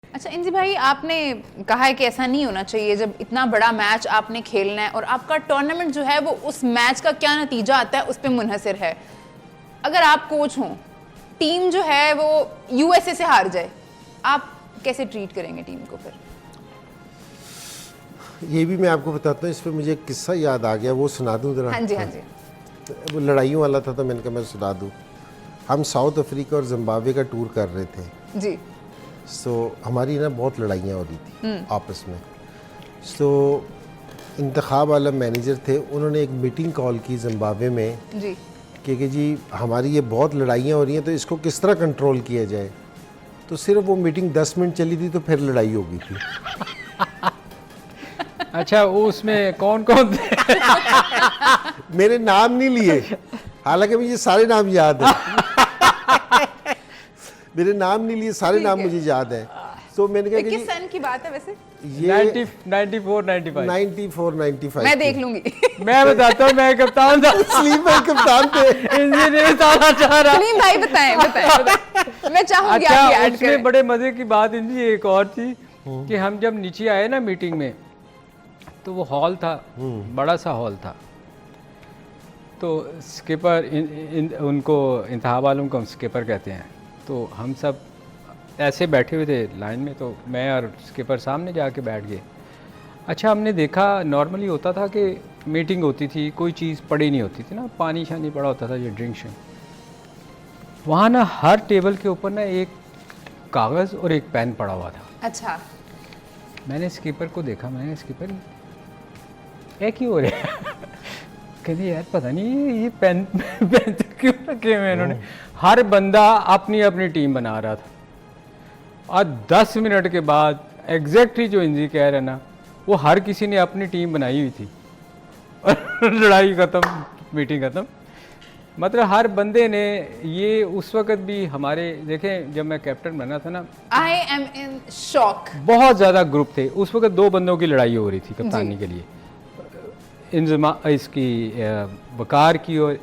अच्छा इंजी भाई, आपने कहा है कि ऐसा नहीं होना चाहिए जब इतना बड़ा मैच आपने खेलना है और आपका टूर्नामेंट जो है वो उस मैच का क्या नतीजा आता है उस पर मुनहसर है। अगर आप कोच हों, टीम जो है वो यूएसए से हार जाए, आप कैसे ट्रीट करेंगे टीम को फिर? ये भी मैं आपको बताता हूँ, इस पर मुझे एक किस्सा याद आ गया, वो सुना दूँ ज़रा। हाँ जी हाँ जी। वो लड़ाइयों वाला था तो मैंने कहा मैं सुना दूँ। हम साउथ अफ्रीका और जिम्बाब्वे का टूर कर रहे थे। जी। सो हमारी ना बहुत लड़ाइयाँ हो रही थी आपस में। सो इंतखाब वाला मैनेजर थे, उन्होंने एक मीटिंग कॉल की जिम्बाब्वे में जी। कि जी हमारी ये बहुत लड़ाइयाँ हो रही हैं तो इसको किस तरह कंट्रोल किया जाए। तो सिर्फ वो मीटिंग 10 मिनट चली थी तो फिर लड़ाई हो गई थी। अच्छा, वो उसमें कौन कौन थे? मेरे नाम नहीं लिए, हालांकि मुझे सारे नाम याद है। मेरे नाम नहीं लिए, सारे नाम मुझे याद है। तो मैंने कहा कि किस सन की बात है वैसे? ये 94 95 94-95 मैं देख लूंगी। मैं बताता हूँ, मैं कप्तान था। सलीम भाई कप्तान थे। इंजीनियर बताना चाह रहा। सलीम भाई बताएं बताएं। मैं चाहूंगी अच्छा, आप ऐड उसमें करें। बड़े मजे की बात इंजी एक और थी कि हम जब नीचे आए ना मीटिंग में, तो वो हॉल था, बड़ा सा हॉल था। तो स्किपर उनको इंतहाब वालों को हम स्किपर कहते हैं। तो हम सब ऐसे बैठे हुए थे लाइन में, तो मैं और स्किपर सामने जाके बैठ गए। अच्छा, हमने देखा नॉर्मली होता था कि मीटिंग होती थी, कोई चीज़ पड़ी नहीं होती थी ना, पानी शानी पड़ा होता था, ये ड्रिंक शिंक। वहाँ ना हर टेबल के ऊपर ना एक कागज़ और एक पेन पड़ा हुआ था। अच्छा। मैंने स्किपर को देखा, मैंने स्किपर ये क्यों हो रहा है? कहते यार पता नहीं ये पेन पेन तो क्यों रखे हुए इन्होंने। हर बंदा अपनी अपनी टीम बना रहा था। और 10 मिनट के बाद एग्जैक्टली जो इंजी कह रहे ना, वो हर किसी ने अपनी टीम बनाई हुई थी और लड़ाई ख़त्म, मीटिंग ख़त्म। मतलब हर बंदे ने ये उस वक़्त भी हमारे देखें, जब मैं कैप्टन बना था ना, आई एम इन शॉक। बहुत ज़्यादा ग्रुप थे उस वक़्त, 2 बंदों की लड़ाई हो रही थी कप्तानी के लिए, इसकी वकार की और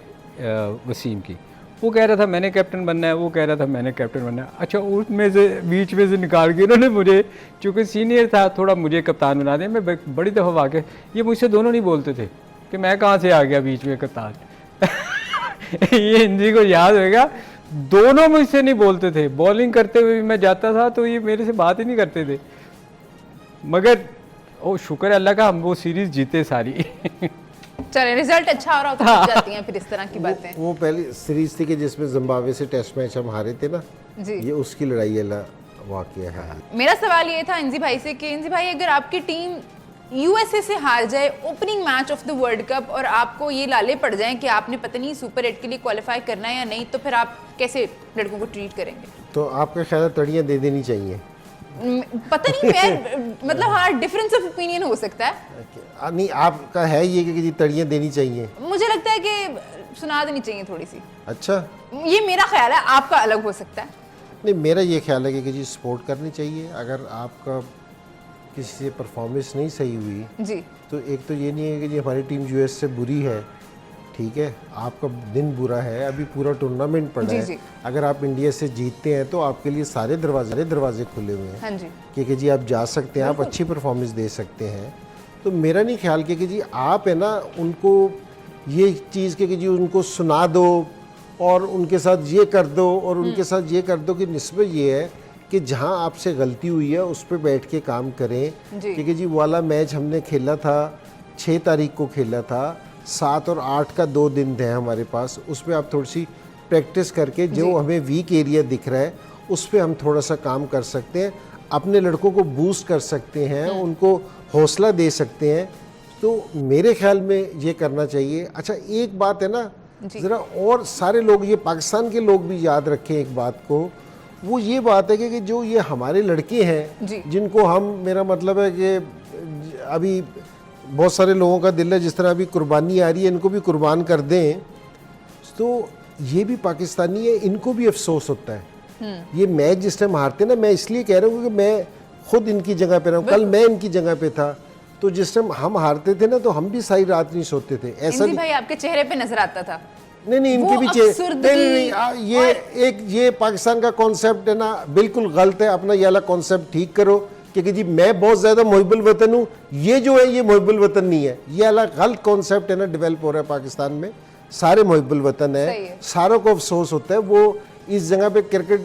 वसीम की। वो कह रहा था मैंने कैप्टन बनना है, वो कह रहा था मैंने कैप्टन बनना है। अच्छा, उसमें से बीच में से निकाल के इन्होंने मुझे, चूँकि सीनियर था, थोड़ा मुझे कप्तान बना दिया। मैं बड़ी दफ़ा वाक़ई ये मुझसे दोनों नहीं बोलते थे कि मैं कहाँ से आ गया बीच में कप्तान। ये हिंदी को याद होगा, दोनों मुझसे नहीं बोलते थे। बॉलिंग करते हुए भी मैं जाता था तो ये मेरे से बात ही नहीं करते थे। मगर ओ शुक्र अल्लाह का, हम वो सीरीज़ जीते सारी। चले, रिजल्ट अच्छा हो रहा होता है, जाती हैं फिर इस तरह की बातें। वो पहली सीरीज थी कि जिसमें जिम्बाब्वे से टेस्ट मैच हम हारे थे ना जी। ये उसकी लड़ाई वाला वाक़या है। मेरा सवाल ये था इंजी भाई से कि इंजी भाई, अगर आपकी टीम यूएसए से हार जाए opening match of the world cup और आपको ये लाले पड़ जाए कि आपने पता नहीं सुपर 8 के लिए क्वालिफाई करना है या नहीं, तो फिर आप कैसे लड़कों को ट्रीट करेंगे? तो आपका ख्याल है तड़ियाँ दे देनी चाहिए? पता नहीं, मैं मतलब हाँ, डिफरेंस ऑफ ओपिनियन हो सकता है। नहीं, आपका है ये कि जी तड़ियाँ देनी चाहिए? मुझे लगता है कि सुना देनी चाहिए थोड़ी सी। अच्छा, ये मेरा ख्याल है, आपका अलग हो सकता है। नहीं मेरा ये ख्याल है कि जी सपोर्ट करनी चाहिए। अगर आपका किसी से परफॉर्मेंस नहीं सही हुई जी। तो एक तो ये नहीं है कि जी हमारी टीम यूएस से बुरी है, ठीक है, आपका दिन बुरा है, अभी पूरा टूर्नामेंट पड़ा जी, है। जी। अगर आप इंडिया से जीतते हैं तो आपके लिए सारे दरवाजे खुले हुए हैं। हाँ जी। कि जी आप जा सकते हैं, आप अच्छी परफॉर्मेंस दे सकते हैं। तो मेरा नहीं ख्याल कि जी आप है ना उनको ये चीज़ कि जी उनको सुना दो और उनके साथ ये कर दो और उनके साथ ये कर दो, कि निस्बत ये है कि जहाँ आपसे गलती हुई है उस पर बैठ के काम करें। क्योंकि जी वाला मैच हमने खेला था 6 तारीख को खेला था, 7 और 8 का 2 दिन थे हमारे पास। उसमें आप थोड़ी सी प्रैक्टिस करके जो हमें वीक एरिया दिख रहा है उस पर हम थोड़ा सा काम कर सकते हैं, अपने लड़कों को बूस्ट कर सकते हैं, उनको हौसला दे सकते हैं। तो मेरे ख्याल में ये करना चाहिए। अच्छा, एक बात है ना ज़रा, और सारे लोग, ये पाकिस्तान के लोग भी याद रखें एक बात को, वो ये बात है कि जो ये हमारे लड़के हैं जिनको हम, मेरा मतलब है कि अभी बहुत सारे लोगों का दिल है जिस तरह अभी कुर्बानी आ रही है, इनको भी कुर्बान कर दें। तो ये भी पाकिस्तानी है, इनको भी अफसोस होता है। ये मैच जिस टाइम हारते ना, मैं इसलिए कह रहा हूँ कि मैं खुद इनकी जगह पे रहा हूँ, कल मैं इनकी जगह पे था, तो जिस टाइम हम हारते थे ना तो हम भी सारी रात नहीं सोते थे। ऐसा इंजी भाई आपके चेहरे पे नजर आता था। नहीं इनके वो भी absurdity- ये पाकिस्तान का कॉन्सेप्ट है ना, बिल्कुल गलत है। अपना ये वाला कॉन्सेप्ट ठीक करो कि जी मैं बहुत ज़्यादा मुहिब्बुल वतन हूँ, ये जो है ये मुहिब्बुल वतन नहीं है। ये वाला गलत कॉन्सेप्ट है ना, डेवलप हो रहा है पाकिस्तान में। सारे मुहिब्बुल वतन सही है, है। सारों को अफसोस होता है। वो इस जगह पे क्रिकेट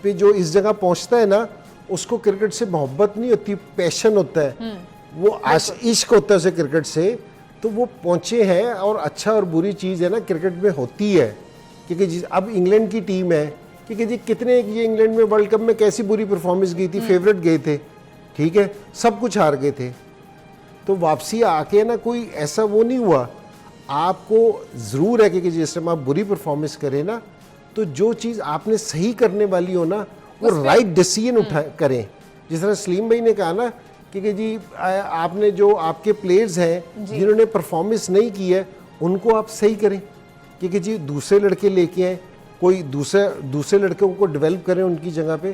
पे जो इस जगह पहुँचता है ना, उसको क्रिकेट से मोहब्बत नहीं होती, पैशन होता है, वो इश्क होता है उसे क्रिकेट से। तो वो पहुँचे हैं, और अच्छा और बुरी चीज़ है ना क्रिकेट में होती है। क्योंकि अब इंग्लैंड की टीम है, क्योंकि जी कितने ये इंग्लैंड में वर्ल्ड कप में कैसी बुरी परफॉर्मेंस गई थी, फेवरेट गए थे, ठीक है, सब कुछ हार गए थे। तो वापसी आके ना कोई ऐसा वो नहीं हुआ। आपको ज़रूर है कि जिस टाइम आप बुरी परफॉर्मेंस करें ना, तो जो चीज़ आपने सही करने वाली हो ना, वो राइट डिसीजन उठा करें। जिस तरह सलीम भाई ने कहा ना कि जी आपने जो आपके प्लेयर्स हैं जिन्होंने परफॉर्मेंस नहीं की है, उनको आप सही करें। क्योंकि जी दूसरे लड़के लेके आए, कोई दूसरे लड़कों को डेवलप करें, उनकी जगह पे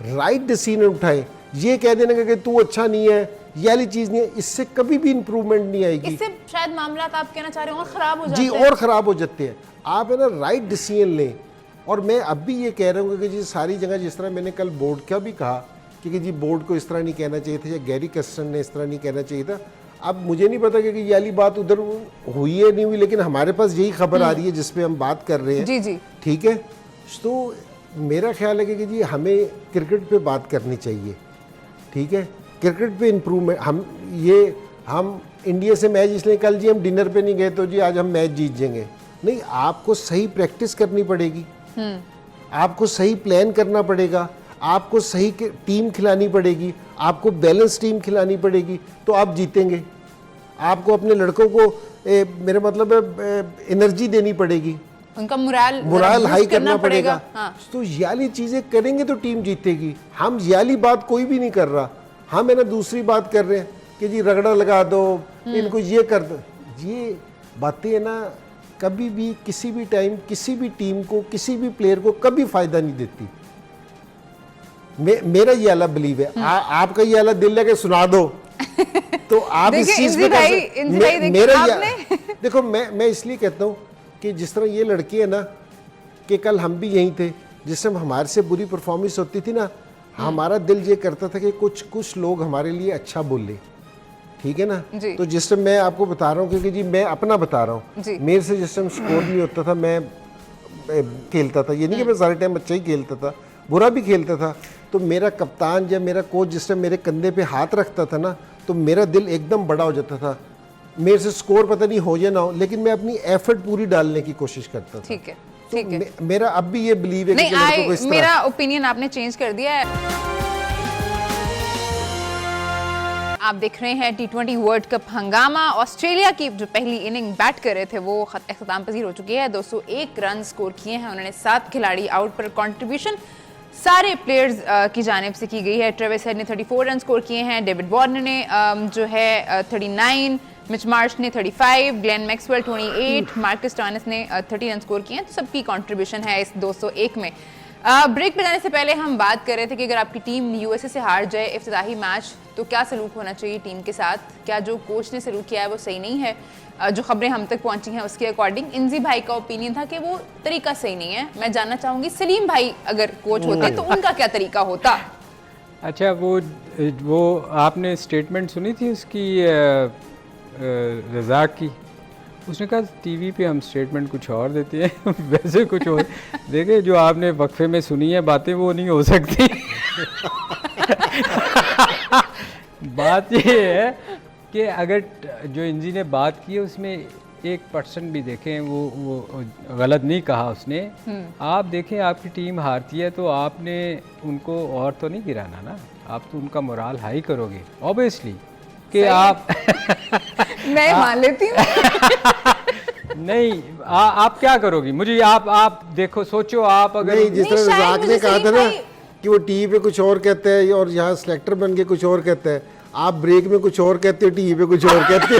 राइट डिसीजन उठाएं। ये कह देना कि तू अच्छा नहीं है, ये वाली चीज़ नहीं है, इससे कभी भी इंप्रूवमेंट नहीं आएगी। इससे शायद मामला आप कहना चाह रहे हो और ख़राब हो जाते जी, हैं। और ख़राब हो जाते हैं। आप है ना राइट डिसीजन लें। और मैं अब भी ये कह रहा हूँ कि जी सारी जगह, जिस तरह मैंने कल बोर्ड का भी कहा कि जी बोर्ड को इस तरह नहीं कहना चाहिए था, या गैरी कर्स्टन ने इस तरह नहीं कहना चाहिए था। अब मुझे नहीं पता कि ये वाली बात उधर हुई है नहीं हुई, लेकिन हमारे पास यही खबर आ रही है जिस पे हम बात कर रहे हैं। जी जी, ठीक है। तो मेरा ख्याल है कि जी हमें क्रिकेट पे बात करनी चाहिए, ठीक है। क्रिकेट पे इम्प्रूवमेंट, हम इंडिया से मैच इसलिए कल जी हम डिनर पे नहीं गए तो जी आज हम मैच जीत जाएंगे, नहीं। आपको सही प्रैक्टिस करनी पड़ेगी, आपको सही प्लान करना पड़ेगा, आपको सही टीम खिलानी पड़ेगी, आपको बैलेंस टीम खिलानी पड़ेगी, तो आप जीतेंगे। आपको अपने लड़कों को मेरा मतलब है एनर्जी देनी पड़ेगी, उनका मोराल हाई करना पड़ेगा। हाँ। तो याली चीज़ें करेंगे तो टीम जीतेगी। हम याली बात कोई भी नहीं कर रहा, हम है ना दूसरी बात कर रहे हैं कि जी रगड़ा लगा दो, इनको ये कर दो। ये बातें है ना कभी भी किसी भी टाइम किसी भी टीम को, किसी भी प्लेयर को कभी फायदा नहीं देती। मेरा ये वाला बिलीव है। आपका ये वाला दिल है कि सुना दो तो आप इस चीज पे देखो, मैं इसलिए कहता हूँ कि जिस तरह ये लड़के हैं ना, कि कल हम भी यहीं थे, जिस समय हमारे से बुरी परफॉर्मेंस होती थी ना, हमारा दिल ये करता था कि कुछ लोग हमारे लिए अच्छा बोले, ठीक है ना। तो जिस टाइम मैं आपको बता रहा हूँ, क्योंकि जी मैं अपना बता रहा हूँ, मेरे से जिस टाइम स्कोर नहीं होता था मैं खेलता था, ये नहीं कि मैं सारे टाइम अच्छा ही खेलता था, बुरा भी खेलता था। तो मेरा कप्तान या मेरा कोच जिस टाइम मेरे कंधे पे हाथ रखता था ना, तो मेरा दिल एकदम बड़ा हो जाता था। मेरे से स्कोर पता नहीं हो या ना हो, लेकिन मैं अपनी एफर्ट पूरी डालने की कोशिश करता था। ठीक है, तो ठीक है। मेरा अब भी ये बिलीव है कि लड़कों को इस तरह, मेरा ओपिनियन आपने चेंज कर दिया है। आप देख रहे हैं T20 वर्ल्ड कप हंगामा। ऑस्ट्रेलिया की जो पहली इनिंग बैट कर रहे थे वो अख्ताम पजीर हो चुकी है। 201 रन स्कोर किए हैं उन्होंने, 7 खिलाड़ी आउट पर कंट्रीब्यूशन सारे प्लेयर्स की जानिब से की गई है। ट्रेविस हेड ने 34 रन स्कोर किए हैं, डेविड वार्नर ने जो है 39, मिच मार्श ने 35, ग्लेन मैक्सवेल 28, मार्कस टॉनिस ने 30 रन स्कोर किए हैं। तो सबकी कंट्रीब्यूशन है इस 201 में। ब्रेक पे जाने से पहले हम बात कर रहे थे कि अगर आपकी टीम यूएसए से हार जाए इफ्तिताही मैच, तो क्या सलूक होना चाहिए टीम के साथ। क्या जो कोच ने सलूक किया है वो सही नहीं है? जो खबरें हम तक पहुंची हैं उसके अकॉर्डिंग इंजी भाई का ओपिनियन था कि वो तरीका सही नहीं है। मैं जानना चाहूंगी सलीम भाई अगर कोच होते तो उनका क्या तरीका होता? अच्छा, वो आपने स्टेटमेंट सुनी थी उसकी रज़ाक की? उसने कहा टीवी पे हम स्टेटमेंट कुछ और देते हैं वैसे कुछ और। देखिए, जो आपने वक्फे में सुनी है बातें वो नहीं हो सकती बात ये है कि अगर जो इंजी ने बात की है उसमें 1% भी देखें वो गलत नहीं कहा उसने। आप देखें आपकी टीम हारती है तो आपने उनको और तो नहीं गिराना ना, आप तो उनका मोराल हाई करोगे ऑब्वियसली कि आप मैं मान लेती हूँ नहीं आप क्या करोगी? मुझे आप देखो, सोचो आप अगर नहीं, जिस तरह रज़ाक ने कहा था ना कि वो टीवी पे कुछ और कहते हैं और यहाँ सेलेक्टर बन के कुछ और कहते हैं, आप ब्रेक में कुछ और कहते हो, टीवी पे कुछ और कहते हो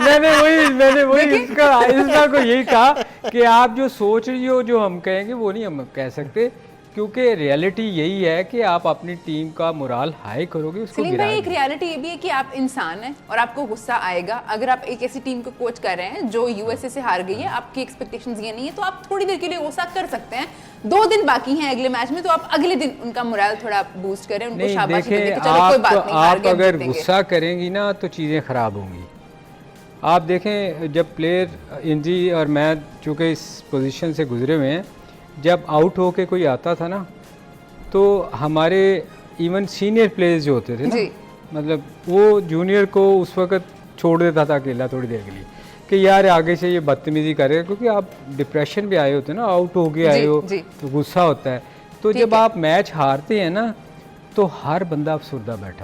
मैंने वही इसका को यही कहा कि आप जो सोच रही हो जो हम कहेंगे वो नहीं हम कह सकते। क्योंकि रियलिटी यही है कि आप अपनी टीम का मोराल हाई करोगे, उसको सलीम भाई, गिरा एक रियलिटी ये भी है कि आप इंसान हैं और आपको गुस्सा आएगा। अगर आप एक ऐसी टीम को कोच कर रहे हैं जो यूएसए से हार गई है, आपकी एक्सपेक्टेशंस ये नहीं है, तो आप थोड़ी देर के लिए गुस्सा कर सकते हैं। 2 दिन बाकी हैं अगले मैच में, तो आप अगले दिन उनका मोराल थोड़ा बूस्ट करें, उनको नहीं शाबाशी दे दें देखें, कि चलो कोई बात नहीं, हार आप गए, हम अगर जीतेंगे। गुस्सा करेंगी ना तो चीज़ें ख़राब होंगी। आप देखें, जब प्लेयर इंजी और मैं चूँकि इस पोजीशन से गुजरे हुए हैं, जब आउट होके कोई आता था ना तो हमारे इवन सीनियर प्लेयर्स जो होते थे ना, जी। मतलब वो जूनियर को उस वक्त छोड़ देता था अकेला थोड़ी देर के लिए कि यार आगे से ये बदतमीजी करेगा, क्योंकि आप डिप्रेशन पे आए होते हो ना, आउट हो के आए जी, हो जी। तो गुस्सा होता है। तो ठीक जब है। आप मैच हारते हैं ना तो हर बंदा अफसुर्दा बैठा